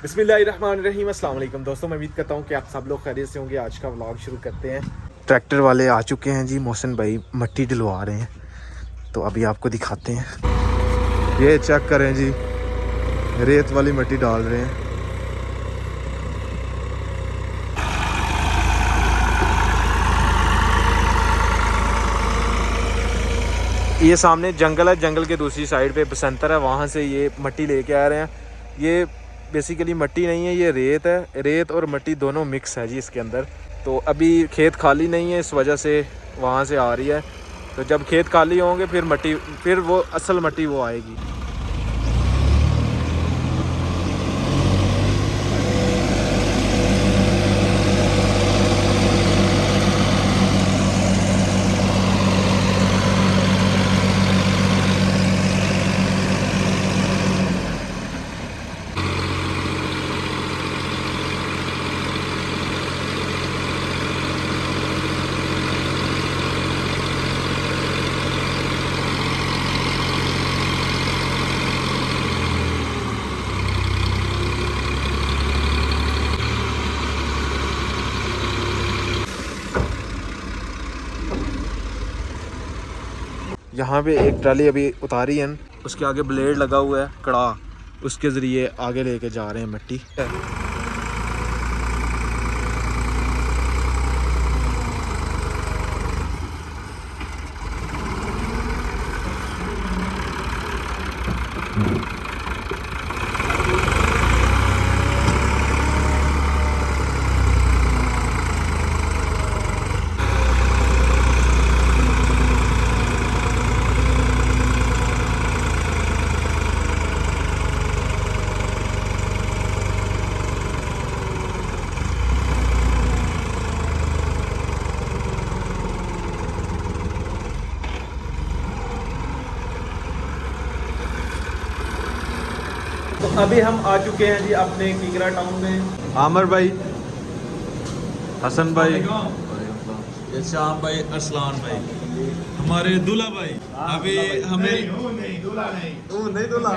बिस्मिल्लाहिर्रहमानिर्रहीम। अस्सलाम वालेकुम दोस्तों, मैं उम्मीद करता हूँ कि आप सब लोग खैरियत से होंगे। आज का व्लॉग शुरू करते हैं। ट्रैक्टर वाले आ चुके हैं जी, मोहसिन भाई मट्टी डलवा रहे हैं, तो अभी आपको दिखाते हैं। ये चेक करें जी, रेत वाली मट्टी डाल रहे हैं। ये सामने जंगल है, जंगल के दूसरी साइड पे बसंतर है, वहाँ से ये मट्टी लेके आ रहे हैं। ये बेसिकली मट्टी नहीं है, ये रेत है। रेत और मट्टी दोनों मिक्स है जी इसके अंदर। तो अभी खेत खाली नहीं है, इस वजह से वहाँ से आ रही है। तो जब खेत खाली होंगे फिर मट्टी, फिर वो असल मट्टी वो आएगी। यहाँ पे एक ट्राली अभी उतारी है, उसके आगे ब्लेड लगा हुआ है, कड़ा, उसके ज़रिए आगे लेके जा रहे हैं मट्टी। तो अभी हम आ चुके हैं जी अपने कीकरा टाउन में। आमर भाई, हसन भाई, शाम भाई, अरसलान भाई, हमारे दूल्हा भाई। अभी हमें नहीं दूल्हा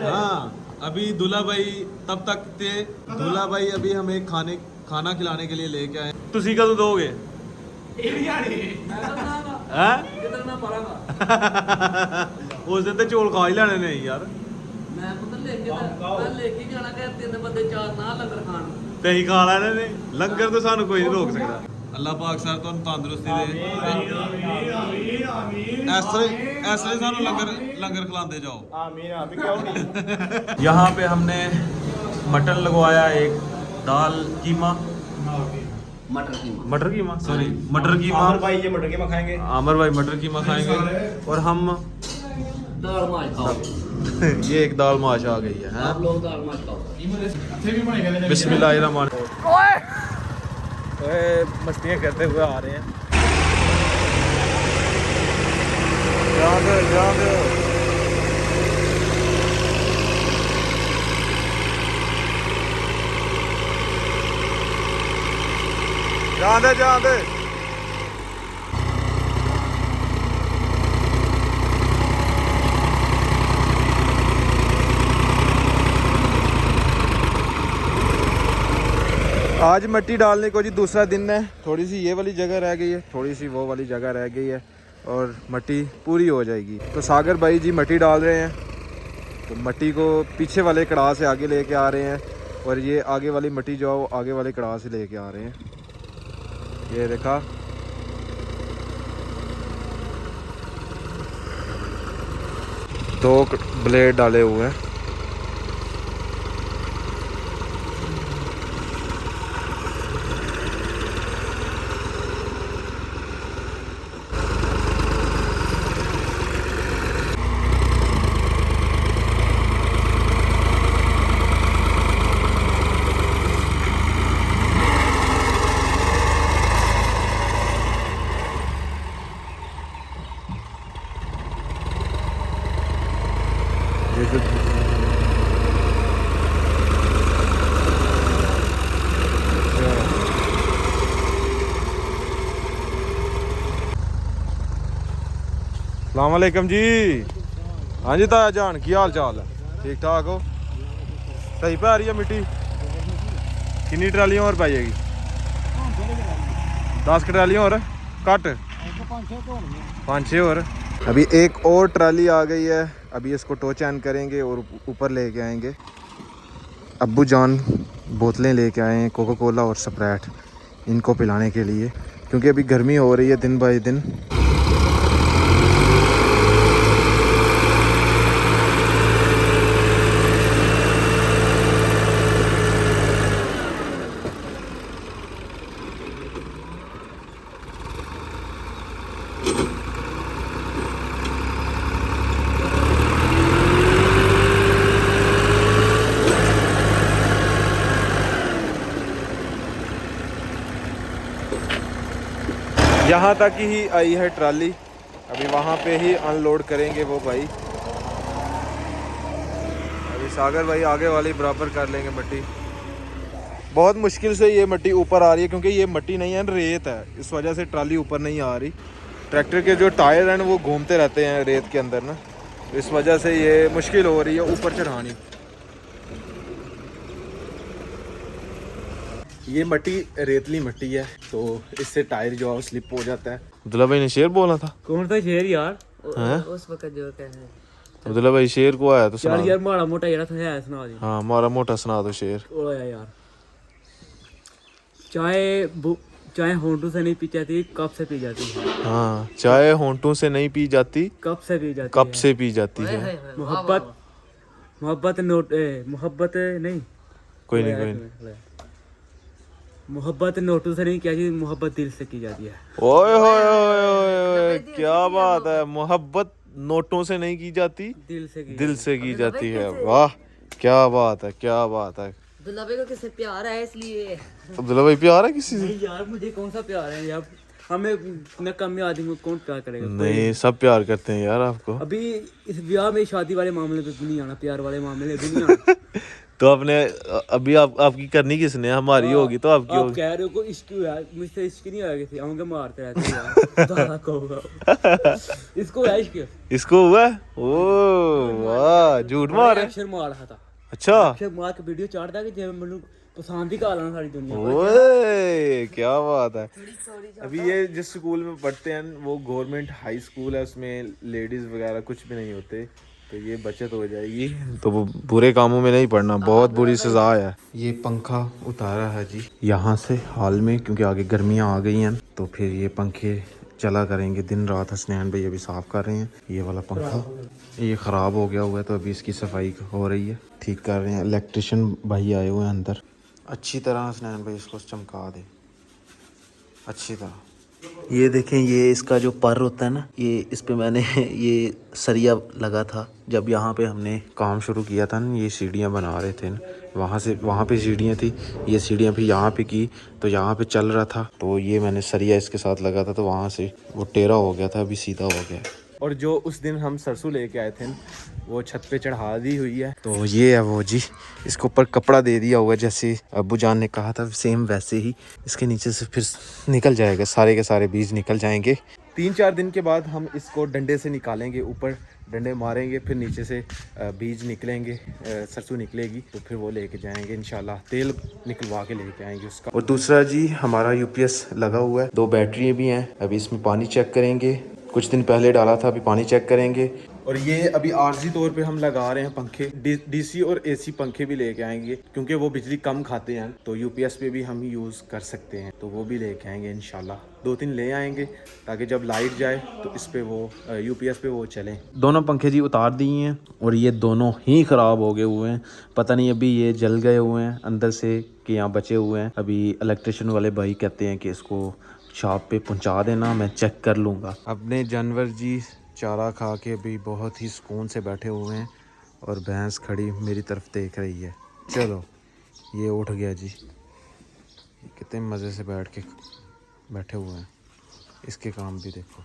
हाँ, अभी दूल्हा भाई तब तक थे। दूल्हा भाई अभी हमें खाना खिलाने के लिए लेके आए। तुसी कदों दोगे? उस दिन तो चौल खा ही लेने ने यार। कहीं खा लेने ने, लंगर तो सानू कोई नहीं रोक सकता। अल्लाह पाक सर तो तंदुरुस्ती दे, ऐसे सानू लंगर खिलाते जाओ। यहाँ पे हमने मटन लगवाया, एक दाल कीमा, मटर कीमा सॉरी मटर कीमा। आमर भाई ये मटर कीमा खाएंगे। आमर भाई मटर कीमा खाएंगे और हम दाल माश खाओ। ये एक दाल माश आ गई है। आप लोग दाल माश खाओ। बिस्मिल्लाहिर्रहमान। ओए मस्तियाँ करते हुए आ रहे हैं। जान दे। आज मिट्टी डालने को जी दूसरा दिन है। थोड़ी सी ये वाली जगह रह गई है, थोड़ी सी वो वाली जगह रह गई है और मट्टी पूरी हो जाएगी। तो सागर भाई जी मट्टी डाल रहे हैं, तो मट्टी को पीछे वाले कड़ा से आगे लेके आ रहे हैं और ये आगे वाली मट्टी जो है वो आगे वाले कड़ा से लेके आ रहे हैं। ये देखा, दो ब्लेड डाले हुए हैं। अस्सलाम वालेकुम जी। हाँ जी ताया जान की हाल चाल है? ठीक ठाक हो? सही पे आ रही है मिट्टी? कितनी ट्रालियां और पाइएगी? 10 ट्रालियां और कट 5-6 और। अभी एक और ट्राली आ गई है, अभी इसको टो चैन करेंगे और ऊपर लेके आएंगे। अब्बू जान बोतलें लेके आए हैं कोका कोला और स्प्राइट इनको पिलाने के लिए, क्योंकि अभी गर्मी हो रही है दिन बाय दिन। यहाँ तक ही आई है ट्राली, अभी वहाँ पे ही अनलोड करेंगे वो भाई। अभी सागर भाई आगे वाली बराबर कर लेंगे मिट्टी। बहुत मुश्किल से ये मिट्टी ऊपर आ रही है, क्योंकि ये मिट्टी नहीं है रेत है, इस वजह से ट्राली ऊपर नहीं आ रही। ट्रैक्टर के जो टायर हैं वो घूमते रहते हैं रेत के अंदर ना, इस वजह से ये मुश्किल हो रही है ऊपर चढ़ानी। ये मिट्टी रेतली मिट्टी है, तो इससे टायर जो है स्लिप हो जाता है। अब्दुल्ला भाई ने शेर बोला था। कौन सा शेर यार? उस वक्त जो कहते हैं अब्दुल्ला भाई शेर को आया तो सुना। यार माड़ा मोटा यार है सुना दी। हाँ मारा मोटा सुना दो शेर। ओ यार चाय होंठों से नहीं पी जाती, कप से पी जाती है। हाँ चाय होंठों से नहीं पी जाती, कप से पी जाती कप से पी जाती है। मोहब्बत मोहब्बत नहीं, कोई नहीं। मोहब्बत नोटों से नहीं किया जाती, मोहब्बत दिल से की जाती है। ओए होए होए होए, क्या बात है। मोहब्बत नोटों से नहीं की जाती, दिल से की जाती है। वाह क्या बात है, क्या बात है। अब्दुल्ला भाई को किससे प्यार है इसलिए। अब्दुल्ला भाई प्यार है किसी से? नहीं यार मुझे कौन सा प्यार है यार, हमें न कम आदमी को कौन प्यार करेगा? नहीं सब प्यार करते हैं यार आपको। अभी इस ब्याह में शादी वाले मामले पे भी नहीं आना, प्यार वाले मामले पे भी नहीं आना। तो आपने अभी आपकी करनी किसने? हमारी होगी तो आपकी आप होगी। कह रहे हो को इश्क हुआ, मुझसे इश्क नहीं होगा किसी, आऊंगे मारते रहते यार। दादा कहूंगा इसको है इश्क, इसको हुआ है? ओ वाह झूठ मार है। अक्षर मार रहा था। अच्छा अक्षर मार के वीडियो चाड़ता कि जे मैनू पसंद ही कर लेना सारी दुनिया। ओए क्या बात है। अभी ये जिस स्कूल में पढ़ते हैं वो गवर्नमेंट हाई स्कूल है, उसमें लेडीज वगैरह कुछ भी नहीं होते, तो ये बचत हो जाएगी। तो वो बुरे कामों में नहीं पड़ना, बहुत बुरी सजा है। ये पंखा उतारा है जी यहाँ से हाल में, क्योंकि आगे गर्मियाँ आ गई हैं, तो फिर ये पंखे चला करेंगे दिन रात। हसनैन भाई अभी साफ़ कर रहे हैं ये वाला पंखा, ये ख़राब हो गया हुआ है, तो अभी इसकी सफाई हो रही है, ठीक कर रहे हैं। इलेक्ट्रिशियन भाई आए हुए हैं अंदर, अच्छी तरह हसनैन भाई इसको चमका दे अच्छी तरह। ये देखें, ये इसका जो पर होता है ना, ये इस पे मैंने ये सरिया लगा था जब यहाँ पे हमने काम शुरू किया था ना, ये सीढ़ियाँ बना रहे थे ना, वहाँ से वहाँ पे सीढ़ियाँ थी, ये सीढ़ियाँ भी यहाँ पे की, तो यहाँ पे चल रहा था, तो ये मैंने सरिया इसके साथ लगा था, तो वहाँ से वो टेढ़ा हो गया था, अभी सीधा हो गया। और जो उस दिन हम सरसों लेके आए थे वो छत पे चढ़ा दी हुई है, तो ये है वो जी, इसके ऊपर कपड़ा दे दिया हुआ है, जैसे अब्बू जान ने कहा था सेम वैसे ही इसके नीचे से फिर निकल जाएगा, सारे के सारे बीज निकल जाएंगे। 3-4 दिन के बाद हम इसको डंडे से निकालेंगे, ऊपर डंडे मारेंगे, फिर नीचे से बीज निकलेंगे, सरसों निकलेगी, तो फिर वो लेके जाएंगे इंशाल्लाह, तेल निकलवा के लेके आएंगे उसका। और दूसरा जी हमारा यूपीएस लगा हुआ है, 2 बैटरी भी हैं, अभी इसमें पानी चेक करेंगे, कुछ दिन पहले डाला था, अभी पानी चेक करेंगे। और ये अभी आर्जी तौर पे हम लगा रहे हैं पंखे, डीसी और एसी पंखे भी लेके आएंगे, क्योंकि वो बिजली कम खाते हैं, तो यूपीएस पे भी हम यूज़ कर सकते हैं, तो वो भी लेके आएंगे इंशाल्लाह। 2-3 ले आएंगे ताकि जब लाइट जाए तो इस पे वो यूपीएस पे वो चलें। दोनों पंखे जी उतार दिए हैं और ये दोनों ही ख़राब हो गए हुए हैं, पता नहीं अभी ये जल गए हुए हैं अंदर से कि यहाँ बचे हुए हैं। अभी इलेक्ट्रिशियन वाले भाई कहते हैं कि इसको शॉप पे पहुंचा देना, मैं चेक कर लूँगा। अपने जानवर जी चारा खा के भी बहुत ही सुकून से बैठे हुए हैं और भैंस खड़ी मेरी तरफ देख रही है। चलो ये उठ गया जी, कितने मज़े से बैठ के बैठे हुए हैं, इसके काम भी देखो।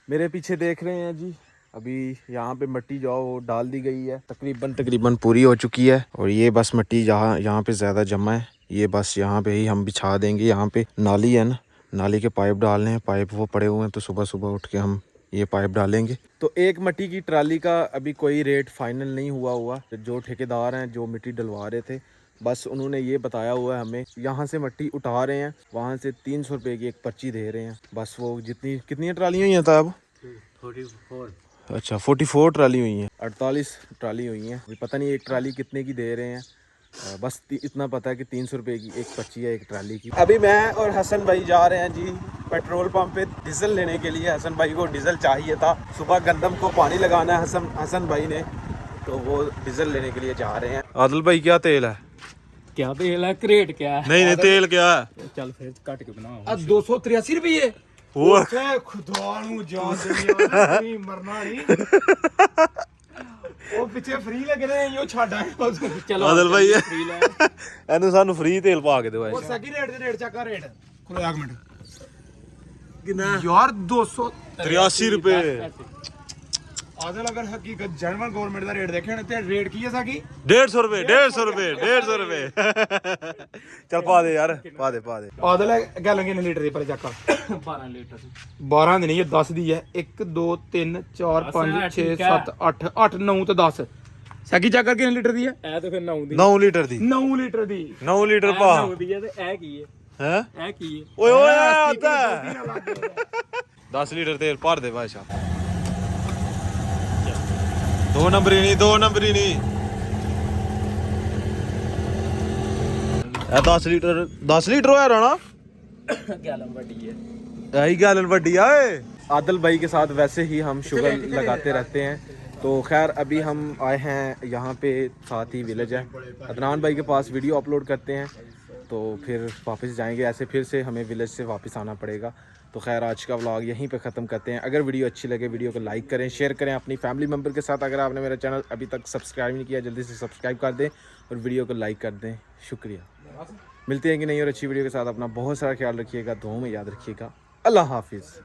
मेरे पीछे देख रहे हैं जी, अभी यहाँ पे मिट्टी जो वो डाल दी गई है, तकरीबन पूरी हो चुकी है, और ये बस मिट्टी यहाँ पे ज़्यादा जमा है, ये बस यहाँ पे ही हम बिछा देंगे। यहाँ पे नाली है ना, नाली के पाइप डालने हैं, पाइप वो पड़े हुए हैं, तो सुबह सुबह उठ के हम ये पाइप डालेंगे। तो एक मिट्टी की ट्राली का अभी कोई रेट फाइनल नहीं हुआ। जो ठेकेदार हैं जो मिट्टी डलवा रहे थे, बस उन्होंने ये बताया हुआ है हमें, यहाँ से मिट्टी उठा रहे हैं, वहाँ से 300 रुपये की एक पर्ची दे रहे हैं। बस वो कितनी ट्रालियाँ हुई हैं साहब? 44। अच्छा 44 ट्राली हुई हैं, 48 ट्राली हुई हैं। अभी पता नहीं एक ट्राली कितने की दे रहे हैं, बस इतना पता है कि 300 रुपये की एक पर्ची है एक ट्राली की। अभी मैं और हसन भाई जा रहे हैं जी पेट्रोल पंप पे डीजल लेने के लिए। हसन भाई को डीजल चाहिए था, सुबह गंदम को पानी लगाना है हसन भाई ने, तो वो डीजल लेने के लिए जा रहे हैं। आदिल भाई क्या तेल है? क्या तेल है? क्रेट क्या है? नहीं तेल क्या है? चल फिर काट के बनाओ। 283 रुपये वो खुदा नु जान दे मरना नहीं ਉਹ ਪਿੱਛੇ ਫ੍ਰੀ ਲੱਗ ਰਹੇ ਇਹੋ ਛੱਡ ਆਏ। चलो आदिल भाई फ्री ले। ਇਹਨੂੰ ਸਾਨੂੰ ਫ੍ਰੀ ਤੇਲ ਪਾ ਕੇ ਦਿਓ। ਉਹ ਸਕੀ ਰੇਟ ਦੇ ਰੇਟ ਚੱਕਾ ਰੇਟ ਖਲੋ 1 ਮਿੰਟ ਕਿੰਨਾ ਯਾਰ 83 रुपये। ਆਦਲ ਅਗਰ ਹਕੀਕਤ ਜਰਮਨ ਗਵਰਨਮੈਂਟ ਦਾ ਰੇਟ ਦੇਖੇ ਤੇ ਰੇਟ ਕੀ ਹੈ ਸਾਕੀ 150 रुपये 150 रुपये। चल पा दे यार, पा दे। ਆਦਲ ਗੱਲ ਕਿੰਨੇ ਲੀਟਰ ਦੀ ਪਰ ਚੱਕਾ 12 लीटर 12 ਦੀ ਨਹੀਂ ਇਹ 10 ਦੀ ਹੈ 1 2 3 4 5 6 7 8 8 9 ਤੇ 10 ਸਾਕੀ ਚੱਕ ਕਰਕੇ ਕਿੰਨੇ ਲੀਟਰ ਦੀ ਹੈ ਇਹ ਤਾਂ ਫਿਰ 9 ਦੀ 9 लीटर दी 9 ਲੀਟਰ ਦੀ 9 लीटर पा 9 ਦੀ ਹੈ ਤੇ ਇਹ ਕੀ ਹੈ? हैं? ਇਹ ਕੀ ਹੈ? ओए ओए आता 10 लीटर तेल भर दे भाई साहब। 2 नंबर ही नहीं 10 लीटर होया राणा। गैलन बड़ी है। यही गैलन वड्डी है। आदिल भाई के साथ वैसे ही हम शुगर लगाते रहते हैं। तो खैर अभी हम आए हैं यहाँ पे, साथ ही विलेज है, अदनान भाई के पास वीडियो अपलोड करते हैं, तो फिर वापस जाएंगे। ऐसे फिर से हमें विलेज से वापस आना पड़ेगा। तो खैर आज का व्लॉग यहीं पे ख़त्म करते हैं। अगर वीडियो अच्छी लगे वीडियो को लाइक करें, शेयर करें अपनी फैमिली मेम्बर के साथ। अगर आपने मेरा चैनल अभी तक सब्सक्राइब नहीं किया जल्दी से सब्सक्राइब कर दें और वीडियो को लाइक कर दें। शुक्रिया। मिलते हैं कि नहीं और अच्छी वीडियो के साथ। अपना बहुत सारा ख्याल रखिएगा, दुआओं में याद रखिएगा। अल्लाह हाफिज़।